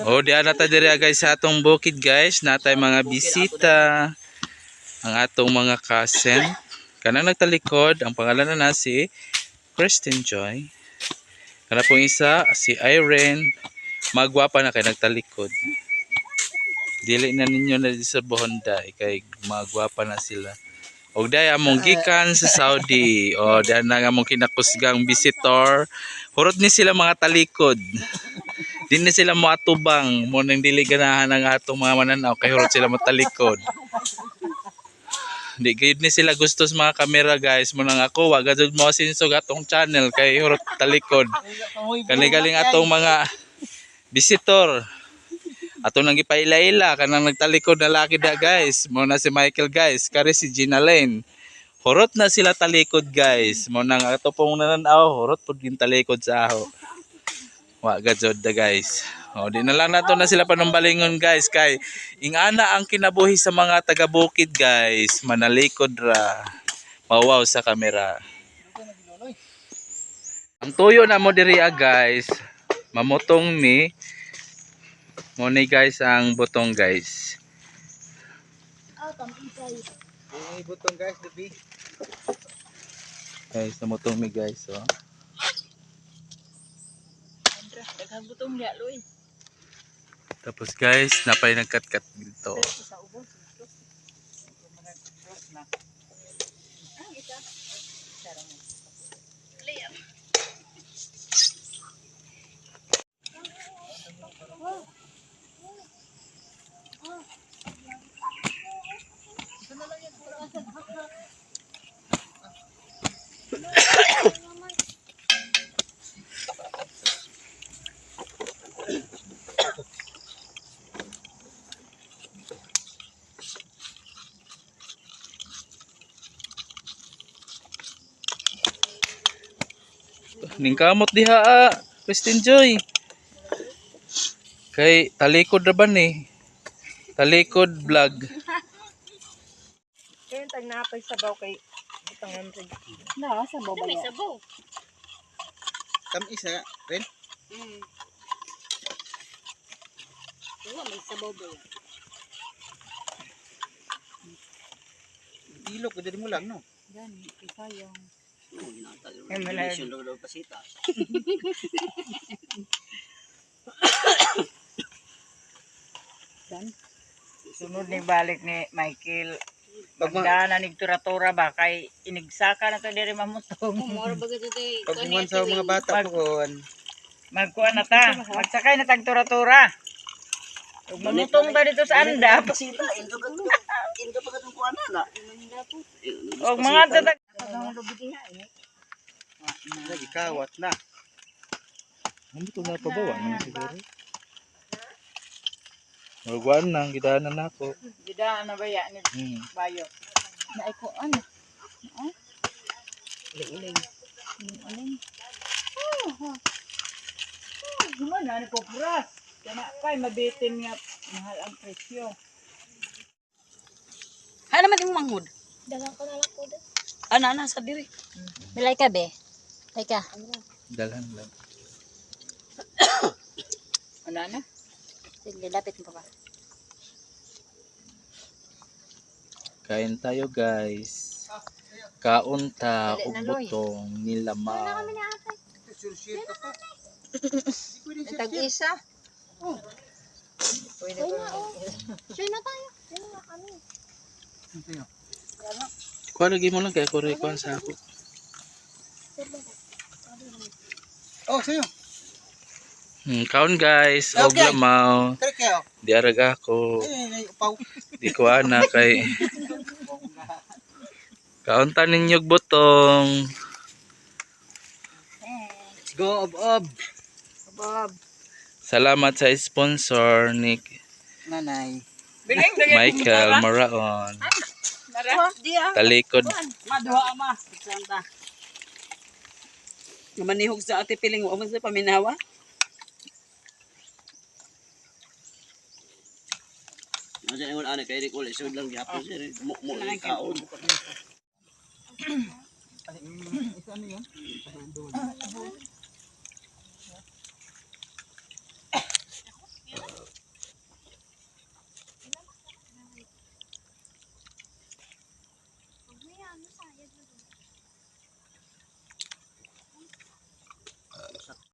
Oh, di ana ta diri guys sa atong bukid guys, natay mga bisita. Ang atong mga cousin. Kanang nagtalikod, ang pangalan na si Kristen Joy. Kana pong isa si Irene. Magwapa na kay nagtalikod. Dili na ninyo na sa Bohonday kay magwapa na sila. Og day among gikan sa Saudi. O diyan na among kinakusgang visitor. Hurot ni sila mga talikod. Di na sila moatubang mo nang dili ganahan ang atong mga mananaw kay hurot sila matalikod. Di gid ni sila gusto sa mga kamera guys mo nang ako wa gud mo sinsog atong channel kay hurot talikod. Kani-galing atong mga visitor. Ato nang gipaila-ila kanang nagtalikod na laki da guys. Mo na si Michael guys, kare si Gina Lane. Hurot na sila talikod guys. Mo nang ato pong nananaw, hurot pud gin talikod sa aho. Wa gajod da guys. O di na lang nato na sila panumbalingon guys kay ingana ang kinabuhi sa mga taga-bukid guys. Manalikod ra. Mawaw sa kamera. Ang tuyo na mo diri guys. Mamutong mi. Mo ni guys ang butong guys. Butong guys, gabi. Guys, namutong mi guys, oh. Daghang butong niya, Loy. Tapos guys, napay nagkat-kat dito. Ningkamot diha Kristen Joy. Kay talikod ra ba ni? Talikod vlog. Kaya tag napay sabaw kay butang namig. Na, sabaw ba? May sabaw. Isa rin. Wala may sabaw ba. Ilok ko mo lang no. Gani, sayang. Sunod ni balik ni Michael. Pagdaanan ni tura-tura ba kay inigsaka na to diri mamutong. Moro ba gid tay? Pagkuman sa mga bata po kon. Magkuan na ta, magsakay na tag tura-tura. Ug mamutong ta dito sa andap. Indo pa katong kuana na. Og mga tatag Lagi kawat na. Ano to na pabawa na siguro? Magwan nang gidanan nako. gida na baya ni bayo. Na ko ano? Uling. Gimana ni ko puras? Kana kay mabitin nga mahal ang presyo. Ha naman yung manghud. Dalang ko na lang ko din. Ana sa diri. Bilay ka be. Teka. Dalhan lang. Ano na? Sige, lapit mo pa. Kain tayo guys. Kaunta ug butong nilama. Sure ka pa. Tag-isa. Pwede Uy ko. na oh. Share na tayo. Share na kami. Kuha lagi mo lang kay ako rekwan sa ako. Oh, sayo. Kaon guys, og Okay. lamaw. Kare kayo. Di araga ko. Upaw. Di ko ana kay kaunta ninyo butong. Let's go ob. Bob. Salamat sa sponsor ni Nanay. Biling Michael Moraon. Mara. Dia. Talikod. Maduha ama. Santa. Manihog sa ate piling mo sa paminawa. Masa ingon ana kay di ko lisod lang gyapon sir. Mo lang kaon. Isa ano yun?